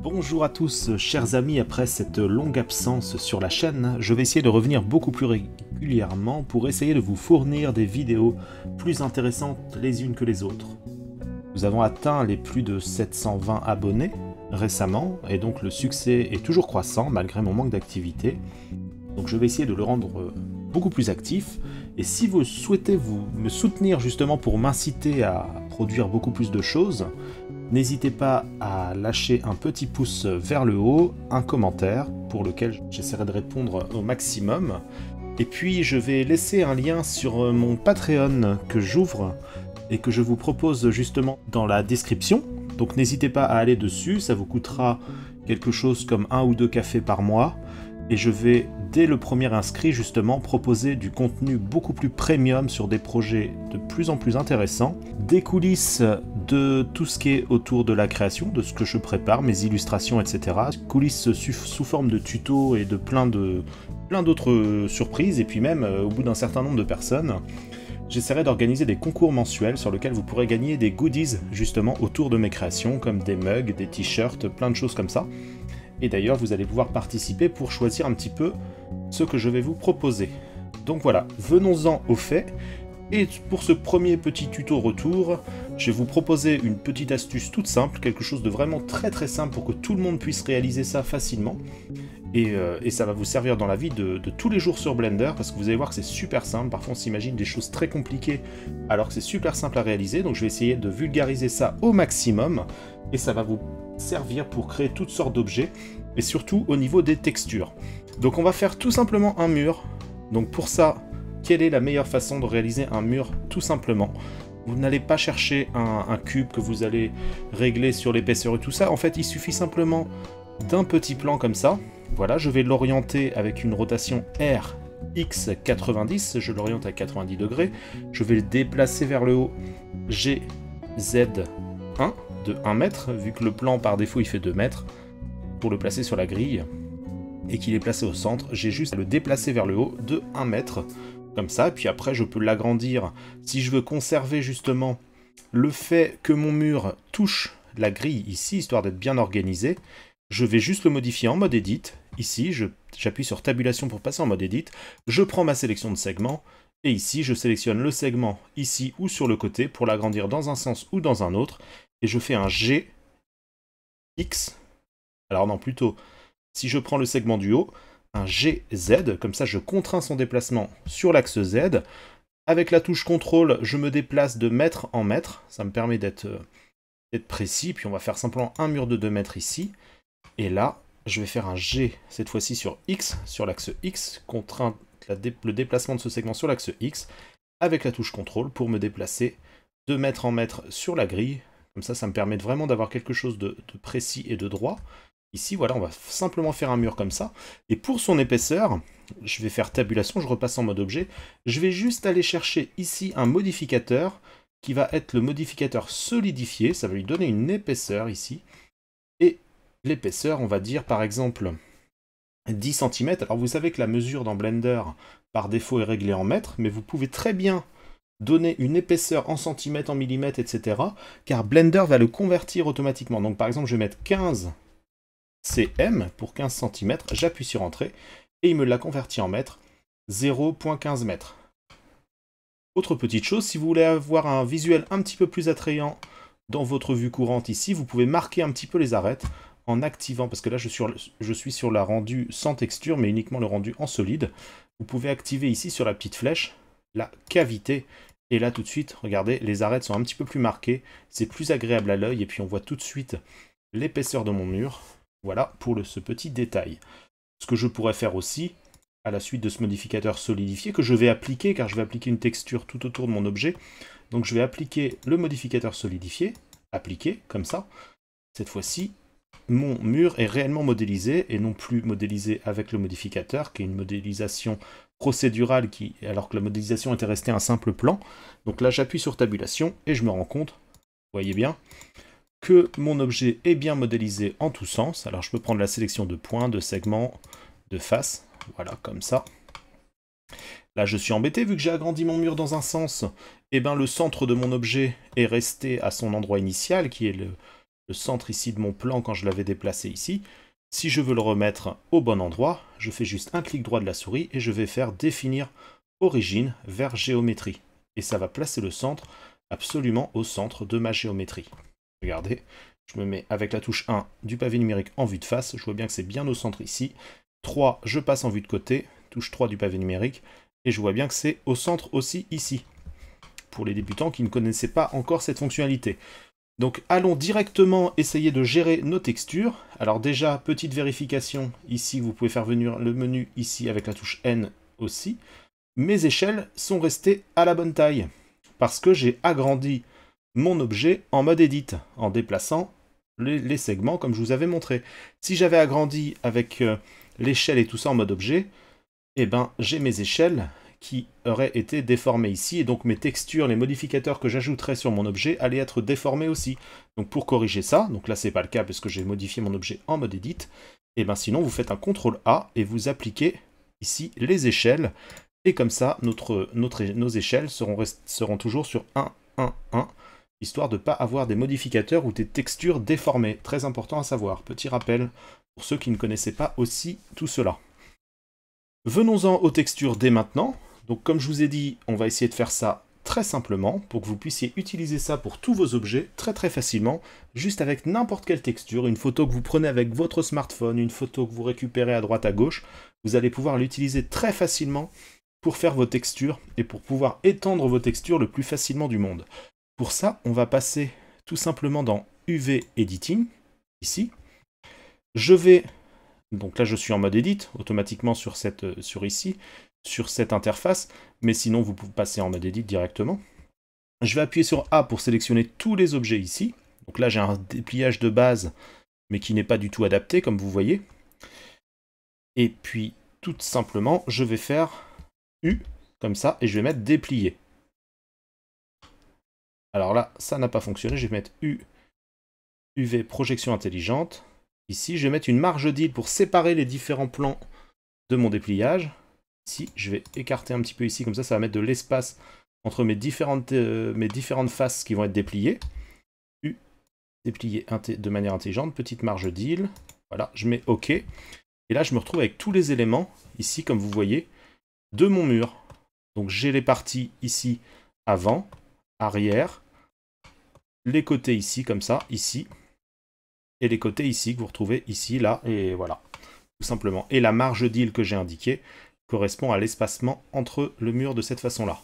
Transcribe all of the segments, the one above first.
Bonjour à tous, chers amis, après cette longue absence sur la chaîne, je vais essayer de revenir beaucoup plus régulièrement pour essayer de vous fournir des vidéos plus intéressantes les unes que les autres. Nous avons atteint les plus de 720 abonnés récemment, et donc le succès est toujours croissant malgré mon manque d'activité. Donc je vais essayer de le rendre beaucoup plus actif, et si vous souhaitez me soutenir justement pour m'inciter à produire beaucoup plus de choses, n'hésitez pas à lâcher un petit pouce vers le haut, un commentaire pour lequel j'essaierai de répondre au maximum. Et puis je vais laisser un lien sur mon Patreon que j'ouvre et que je vous propose justement dans la description. Donc n'hésitez pas à aller dessus, ça vous coûtera quelque chose comme 1 ou 2 cafés par mois. Et je vais, dès le premier inscrit justement, proposer du contenu beaucoup plus premium sur des projets de plus en plus intéressants, des coulisses de tout ce qui est autour de la création, de ce que je prépare, mes illustrations, etc. Coulisses sous forme de tutos et de plein d'autres surprises, et puis même, au bout d'un certain nombre de personnes, j'essaierai d'organiser des concours mensuels sur lesquels vous pourrez gagner des goodies justement autour de mes créations, comme des mugs, des t-shirts, plein de choses comme ça. Et d'ailleurs, vous allez pouvoir participer pour choisir un petit peu ce que je vais vous proposer. Donc voilà, venons-en aux faits. Et pour ce premier petit tuto retour, je vais vous proposer une petite astuce toute simple, quelque chose de vraiment très simple pour que tout le monde puisse réaliser ça facilement. Et ça va vous servir dans la vie de tous les jours sur Blender, parce que vous allez voir que c'est super simple. Parfois on s'imagine des choses très compliquées, alors que c'est super simple à réaliser. Donc je vais essayer de vulgariser ça au maximum, et ça va vous servir pour créer toutes sortes d'objets, et surtout au niveau des textures. Donc on va faire tout simplement un mur. Donc pour ça, quelle est la meilleure façon de réaliser un mur? Tout simplement, vous n'allez pas chercher un cube que vous allez régler sur l'épaisseur et tout ça. En fait, il suffit simplement d'un petit plan comme ça. Voilà, je vais l'orienter avec une rotation RX90, je l'oriente à 90 degrés. Je vais le déplacer vers le haut GZ1 de 1 mètre, vu que le plan par défaut il fait 2 mètres, pour le placer sur la grille, et qu'il est placé au centre, j'ai juste à le déplacer vers le haut de 1 mètre, comme ça, puis après je peux l'agrandir si je veux conserver justement le fait que mon mur touche la grille ici, histoire d'être bien organisé. Je vais juste le modifier en mode Edit. Ici, j'appuie sur Tabulation pour passer en mode Edit. Je prends ma sélection de segments. Et ici, je sélectionne le segment ici ou sur le côté pour l'agrandir dans un sens ou dans un autre. Et je fais un GX. Alors non, plutôt, si je prends le segment du haut, un GZ. Comme ça, je contrains son déplacement sur l'axe Z. Avec la touche CTRL, je me déplace de mètre en mètre. Ça me permet d'être précis. Puis on va faire simplement un mur de 2 mètres ici. Et là, je vais faire un G, cette fois-ci sur X, sur l'axe X, contraindre le déplacement de ce segment sur l'axe X, avec la touche CTRL pour me déplacer de mètre en mètre sur la grille. Comme ça, ça me permet vraiment d'avoir quelque chose de précis et de droit. Ici, voilà, on va simplement faire un mur comme ça. Et pour son épaisseur, je vais faire tabulation, je repasse en mode objet. Je vais juste aller chercher ici un modificateur qui va être le modificateur solidifié. Ça va lui donner une épaisseur ici. Et l'épaisseur, on va dire par exemple 10 cm. Alors vous savez que la mesure dans Blender, par défaut, est réglée en mètres, mais vous pouvez très bien donner une épaisseur en centimètres, en millimètres, etc. Car Blender va le convertir automatiquement. Donc par exemple, je vais mettre 15 cm pour 15 cm, j'appuie sur Entrée, et il me l'a converti en mètres, 0,15 mètres. Autre petite chose, si vous voulez avoir un visuel un petit peu plus attrayant dans votre vue courante ici, vous pouvez marquer un petit peu les arêtes en activant, parce que là je suis sur la rendu sans texture, mais uniquement le rendu en solide. Vous pouvez activer ici sur la petite flèche la cavité, et là tout de suite, regardez, les arêtes sont un petit peu plus marquées, c'est plus agréable à l'œil, et puis on voit tout de suite l'épaisseur de mon mur. Voilà pour ce petit détail. Ce que je pourrais faire aussi, à la suite de ce modificateur solidifié, que je vais appliquer, car je vais appliquer une texture tout autour de mon objet. Donc je vais appliquer le modificateur solidifié, appliquer, comme ça. Cette fois-ci, mon mur est réellement modélisé, et non plus modélisé avec le modificateur, qui est une modélisation procédurale, alors que la modélisation était restée un simple plan. Donc là, j'appuie sur Tabulation, et je me rends compte, vous voyez bien, que mon objet est bien modélisé en tous sens. Alors je peux prendre la sélection de points, de segments, de face, voilà, comme ça. Là je suis embêté, vu que j'ai agrandi mon mur dans un sens, et bien le centre de mon objet est resté à son endroit initial, qui est le centre ici de mon plan quand je l'avais déplacé ici. Si je veux le remettre au bon endroit, je fais juste un clic droit de la souris et je vais faire définir origine vers géométrie. Et ça va placer le centre absolument au centre de ma géométrie. Regardez, je me mets avec la touche 1 du pavé numérique en vue de face, je vois bien que c'est bien au centre ici. 3, je passe en vue de côté, touche 3 du pavé numérique, et je vois bien que c'est au centre aussi ici, pour les débutants qui ne connaissaient pas encore cette fonctionnalité. Donc allons directement essayer de gérer nos textures. Alors déjà, petite vérification, ici vous pouvez faire venir le menu ici avec la touche N aussi. Mes échelles sont restées à la bonne taille, parce que j'ai agrandi mon objet en mode edit, en déplaçant les segments comme je vous avais montré. Si j'avais agrandi avec l'échelle et tout ça en mode objet, eh ben j'ai mes échelles qui auraient été déformées ici, et donc mes textures, les modificateurs que j'ajouterais sur mon objet allaient être déformés aussi. Donc pour corriger ça, donc là c'est pas le cas parce que j'ai modifié mon objet en mode edit, et ben sinon vous faites un CTRL A et vous appliquez ici les échelles, et comme ça nos échelles seront toujours sur 1, 1, 1, histoire de ne pas avoir des modificateurs ou des textures déformées. Très important à savoir, petit rappel pour ceux qui ne connaissaient pas aussi tout cela. Venons-en aux textures dès maintenant. Donc comme je vous ai dit, on va essayer de faire ça très simplement, pour que vous puissiez utiliser ça pour tous vos objets très facilement, juste avec n'importe quelle texture, une photo que vous prenez avec votre smartphone, une photo que vous récupérez à droite à gauche, vous allez pouvoir l'utiliser très facilement pour faire vos textures, et pour pouvoir étendre vos textures le plus facilement du monde. Pour ça, on va passer tout simplement dans UV Editing, ici. Je vais... Donc là, je suis en mode edit, automatiquement sur cette interface, mais sinon, vous pouvez passer en mode edit directement. Je vais appuyer sur A pour sélectionner tous les objets ici. Donc là, j'ai un dépliage de base, mais qui n'est pas du tout adapté, comme vous voyez. Et puis, tout simplement, je vais faire U, comme ça, et je vais mettre déplier. Alors là, ça n'a pas fonctionné, je vais mettre UV projection intelligente. Ici, je vais mettre une marge d'île pour séparer les différents plans de mon dépliage. Ici, je vais écarter un petit peu ici, comme ça va mettre de l'espace entre mes différentes faces qui vont être dépliées. Déplier de manière intelligente, petite marge d'île. Voilà, je mets OK. Et là, je me retrouve avec tous les éléments, ici, comme vous voyez, de mon mur. Donc, j'ai les parties ici, avant, arrière, les côtés ici, comme ça, ici, et les côtés ici, que vous retrouvez ici, là, et voilà, tout simplement. Et la marge d'île que j'ai indiquée correspond à l'espacement entre le mur de cette façon-là.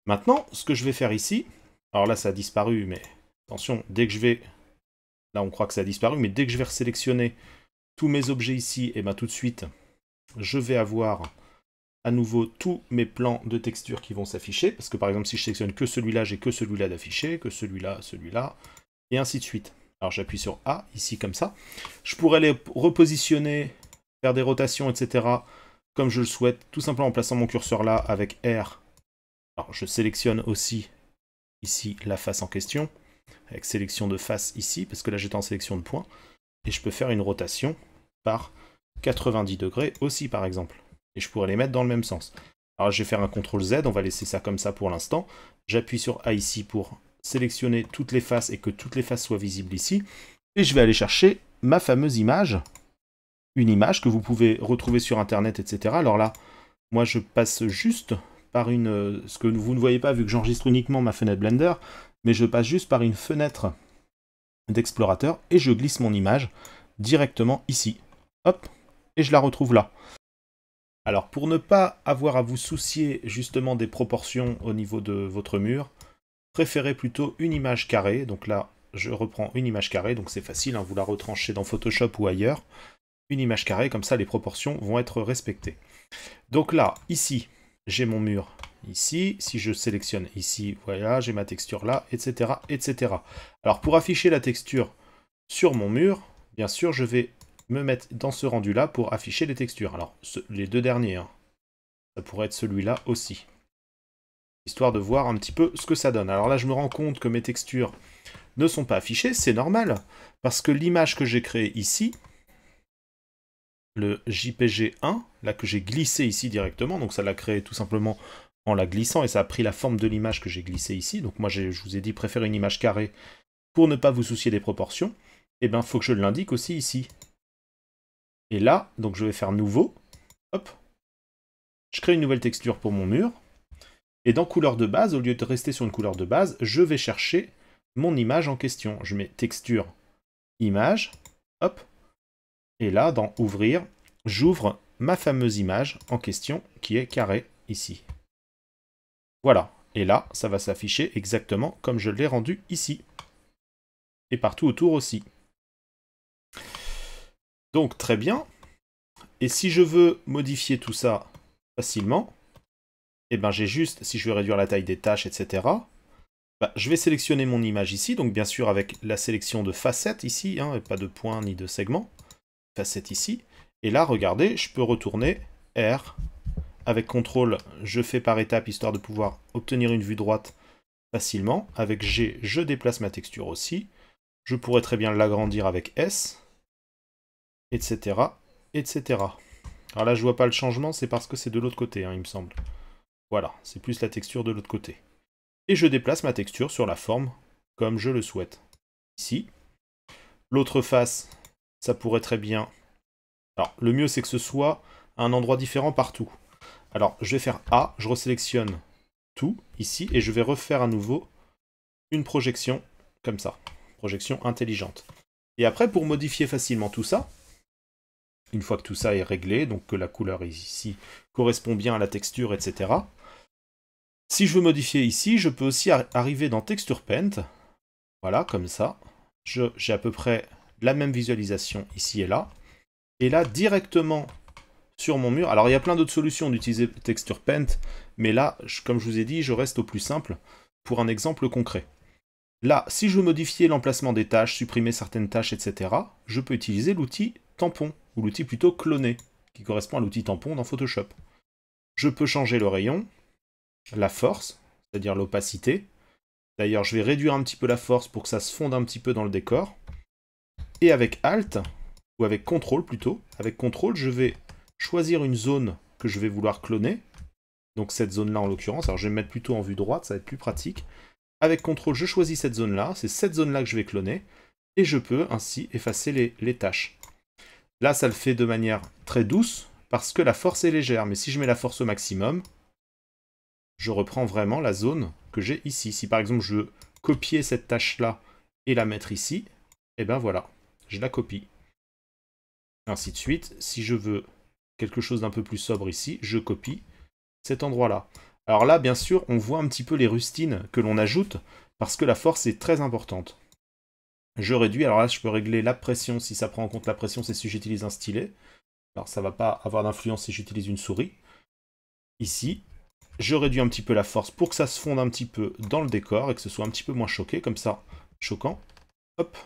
Maintenant, ce que je vais faire ici, alors là, ça a disparu, mais attention, dès que je vais... Là, on croit que ça a disparu, mais dès que je vais resélectionner tous mes objets ici, et bien tout de suite, je vais avoir à nouveau tous mes plans de texture qui vont s'afficher, parce que par exemple, si je sélectionne que celui-là, j'ai que celui-là d'affiché, que celui-là, celui-là, et ainsi de suite. Alors j'appuie sur A, ici comme ça. Je pourrais les repositionner, faire des rotations, etc. comme je le souhaite, tout simplement en plaçant mon curseur là avec R. Alors je sélectionne aussi ici la face en question, avec sélection de face ici, parce que là j'étais en sélection de points. Et je peux faire une rotation par 90 degrés aussi par exemple. Et je pourrais les mettre dans le même sens. Alors je vais faire un CTRL Z, on va laisser ça comme ça pour l'instant. J'appuie sur A ici pour sélectionner toutes les faces et que toutes les faces soient visibles ici. Et je vais aller chercher ma fameuse image. Une image que vous pouvez retrouver sur internet, etc. Alors là, moi je passe juste par ce que vous ne voyez pas vu que j'enregistre uniquement ma fenêtre Blender, mais je passe juste par une fenêtre d'explorateur et je glisse mon image directement ici. Hop, et je la retrouve là. Alors pour ne pas avoir à vous soucier justement des proportions au niveau de votre mur, préférez plutôt une image carrée. Donc là, je reprends une image carrée, donc c'est facile, hein, vous la retranchez dans Photoshop ou ailleurs. Une image carrée, comme ça les proportions vont être respectées. Donc là, ici, j'ai mon mur ici. Si je sélectionne ici, voilà, j'ai ma texture là, etc., etc. Alors pour afficher la texture sur mon mur, bien sûr, je vais me mettre dans ce rendu-là pour afficher les textures. Alors, les deux derniers, hein. Ça pourrait être celui-là aussi. Histoire de voir un petit peu ce que ça donne. Alors là, je me rends compte que mes textures ne sont pas affichées, c'est normal, parce que l'image que j'ai créée ici, le JPG1, là que j'ai glissé ici directement, donc ça l'a créé tout simplement en la glissant, et ça a pris la forme de l'image que j'ai glissée ici. Donc moi, je vous ai dit, préférez une image carrée pour ne pas vous soucier des proportions, eh ben, faut que je l'indique aussi ici. Et là, donc je vais faire nouveau, hop, je crée une nouvelle texture pour mon mur, et dans couleur de base, au lieu de rester sur une couleur de base, je vais chercher mon image en question. Je mets texture, image, hop, et là, dans ouvrir, j'ouvre ma fameuse image en question, qui est carré ici. Voilà, et là, ça va s'afficher exactement comme je l'ai rendu ici. Et partout autour aussi. Donc, très bien. Et si je veux modifier tout ça facilement, eh ben j'ai juste, si je veux réduire la taille des tâches, etc., bah, je vais sélectionner mon image ici, donc bien sûr avec la sélection de facette ici, hein, et pas de point ni de segment, facette ici, et là, regardez, je peux retourner R, avec CTRL, je fais par étapes, histoire de pouvoir obtenir une vue droite facilement, avec G, je déplace ma texture aussi, je pourrais très bien l'agrandir avec S, etc., etc. Alors là, je vois pas le changement, c'est parce que c'est de l'autre côté, hein, il me semble. Voilà, c'est plus la texture de l'autre côté. Et je déplace ma texture sur la forme comme je le souhaite. Ici. L'autre face, ça pourrait très bien... Alors, le mieux, c'est que ce soit à un endroit différent partout. Alors, je vais faire A, je resélectionne tout, ici, et je vais refaire à nouveau une projection comme ça. Projection intelligente. Et après, pour modifier facilement tout ça, une fois que tout ça est réglé, donc que la couleur ici correspond bien à la texture, etc., si je veux modifier ici, je peux aussi arriver dans Texture Paint, voilà, comme ça. J'ai à peu près la même visualisation ici et là. Et là, directement sur mon mur, alors il y a plein d'autres solutions d'utiliser Texture Paint, mais là, comme je vous ai dit, je reste au plus simple pour un exemple concret. Là, si je veux modifier l'emplacement des tâches, supprimer certaines tâches, etc., je peux utiliser l'outil tampon, ou l'outil plutôt cloné, qui correspond à l'outil tampon dans Photoshop. Je peux changer le rayon, la force, c'est-à-dire l'opacité. D'ailleurs, je vais réduire un petit peu la force pour que ça se fonde un petit peu dans le décor. Et avec Alt, ou avec CTRL plutôt, avec CTRL, je vais choisir une zone que je vais vouloir cloner. Donc cette zone-là en l'occurrence, alors je vais me mettre plutôt en vue droite, ça va être plus pratique. Avec CTRL, je choisis cette zone-là, c'est cette zone-là que je vais cloner, et je peux ainsi effacer les tâches. Là, ça le fait de manière très douce, parce que la force est légère, mais si je mets la force au maximum, je reprends vraiment la zone que j'ai ici. Si par exemple je veux copier cette tâche-là et la mettre ici, et ben voilà, je la copie. Ainsi de suite, si je veux quelque chose d'un peu plus sobre ici, je copie cet endroit-là. Alors là, bien sûr, on voit un petit peu les rustines que l'on ajoute, parce que la force est très importante. Je réduis, alors là, je peux régler la pression, si ça prend en compte la pression, c'est si j'utilise un stylet. Alors ça ne va pas avoir d'influence si j'utilise une souris. Ici, je réduis un petit peu la force pour que ça se fonde un petit peu dans le décor et que ce soit un petit peu moins choqué, comme ça, choquant. Hop,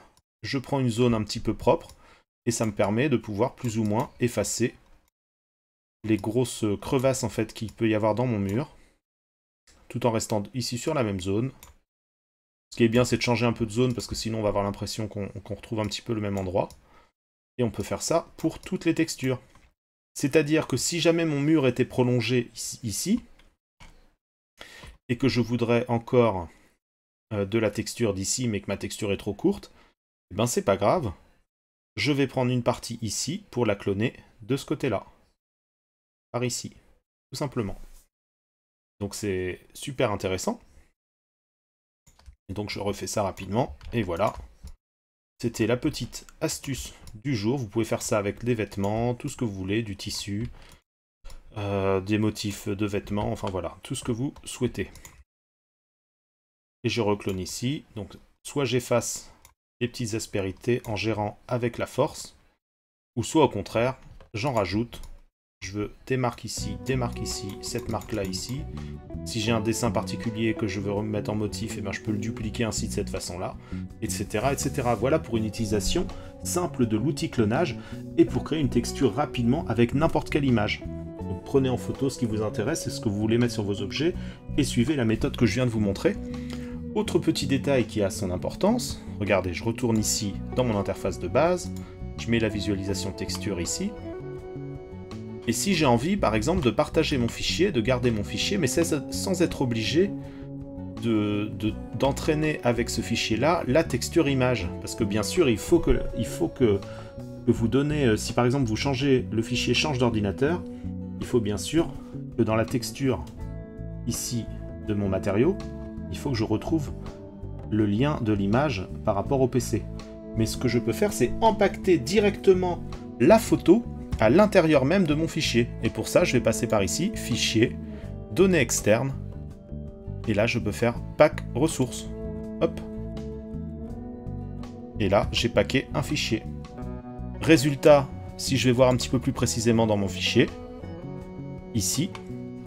je prends une zone un petit peu propre, et ça me permet de pouvoir plus ou moins effacer les grosses crevasses en fait qu'il peut y avoir dans mon mur, tout en restant ici sur la même zone. Ce qui est bien, c'est de changer un peu de zone, parce que sinon on va avoir l'impression qu'on retrouve un petit peu le même endroit. Et on peut faire ça pour toutes les textures. C'est-à-dire que si jamais mon mur était prolongé ici, et que je voudrais encore de la texture d'ici, mais que ma texture est trop courte, eh ben c'est pas grave. Je vais prendre une partie ici pour la cloner de ce côté-là. Par ici, tout simplement. Donc c'est super intéressant. Et donc je refais ça rapidement, et voilà. C'était la petite astuce du jour. Vous pouvez faire ça avec des vêtements, tout ce que vous voulez, du tissu, des motifs de vêtements, enfin voilà, tout ce que vous souhaitez. Et je reclone ici, donc soit j'efface les petites aspérités en gérant avec la force, ou soit au contraire, j'en rajoute. Je veux des marques ici, cette marque-là ici. Si j'ai un dessin particulier que je veux remettre en motif, eh ben je peux le dupliquer ainsi de cette façon-là, etc., etc. Voilà pour une utilisation simple de l'outil clonage et pour créer une texture rapidement avec n'importe quelle image. Donc prenez en photo ce qui vous intéresse et ce que vous voulez mettre sur vos objets et suivez la méthode que je viens de vous montrer. Autre petit détail qui a son importance, regardez, je retourne ici dans mon interface de base, je mets la visualisation texture ici. Et si j'ai envie, par exemple, de partager mon fichier, de garder mon fichier, mais sans être obligé d'entraîner avec ce fichier-là la texture image. Parce que bien sûr, il faut que vous donnez, si par exemple vous changez, le fichier change d'ordinateur, il faut bien sûr que dans la texture ici de mon matériau, il faut que je retrouve le lien de l'image par rapport au PC. Mais ce que je peux faire, c'est empaqueter directement la photo à l'intérieur même de mon fichier. Et pour ça, je vais passer par ici, fichier, données externes, et là, je peux faire pack ressources. Hop. Et là, j'ai packé un fichier. Résultat, si je vais voir un petit peu plus précisément dans mon fichier, ici,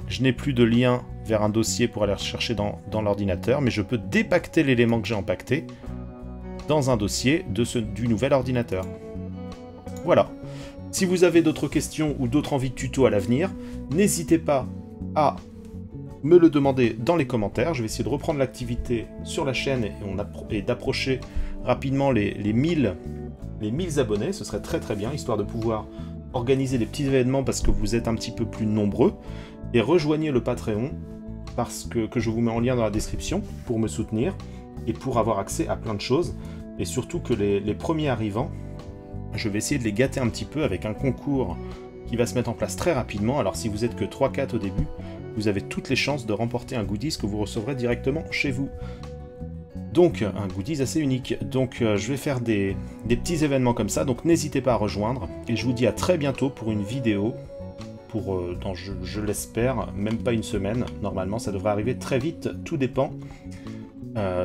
je n'ai plus de lien vers un dossier pour aller chercher dans l'ordinateur, mais je peux dépacter l'élément que j'ai empaqueté dans un dossier du nouvel ordinateur. Voilà. Si vous avez d'autres questions ou d'autres envies de tuto à l'avenir, n'hésitez pas à me le demander dans les commentaires. Je vais essayer de reprendre l'activité sur la chaîne et d'approcher rapidement les 1000 abonnés. Ce serait très très bien, histoire de pouvoir organiser des petits événements parce que vous êtes un petit peu plus nombreux. Et rejoignez le Patreon que je vous mets en lien dans la description pour me soutenir et pour avoir accès à plein de choses. Et surtout que les premiers arrivants, je vais essayer de les gâter un petit peu avec un concours qui va se mettre en place très rapidement. Alors si vous êtes que 3-4 au début, vous avez toutes les chances de remporter un goodies que vous recevrez directement chez vous. Donc un goodies assez unique. Donc je vais faire des petits événements comme ça, donc n'hésitez pas à rejoindre. Et je vous dis à très bientôt pour une vidéo, dans je l'espère, même pas une semaine. Normalement ça devrait arriver très vite, tout dépend.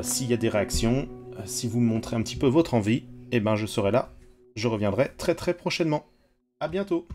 S'il y a des réactions, si vous me montrez un petit peu votre envie, eh ben je serai là. Je reviendrai très très prochainement. À bientôt.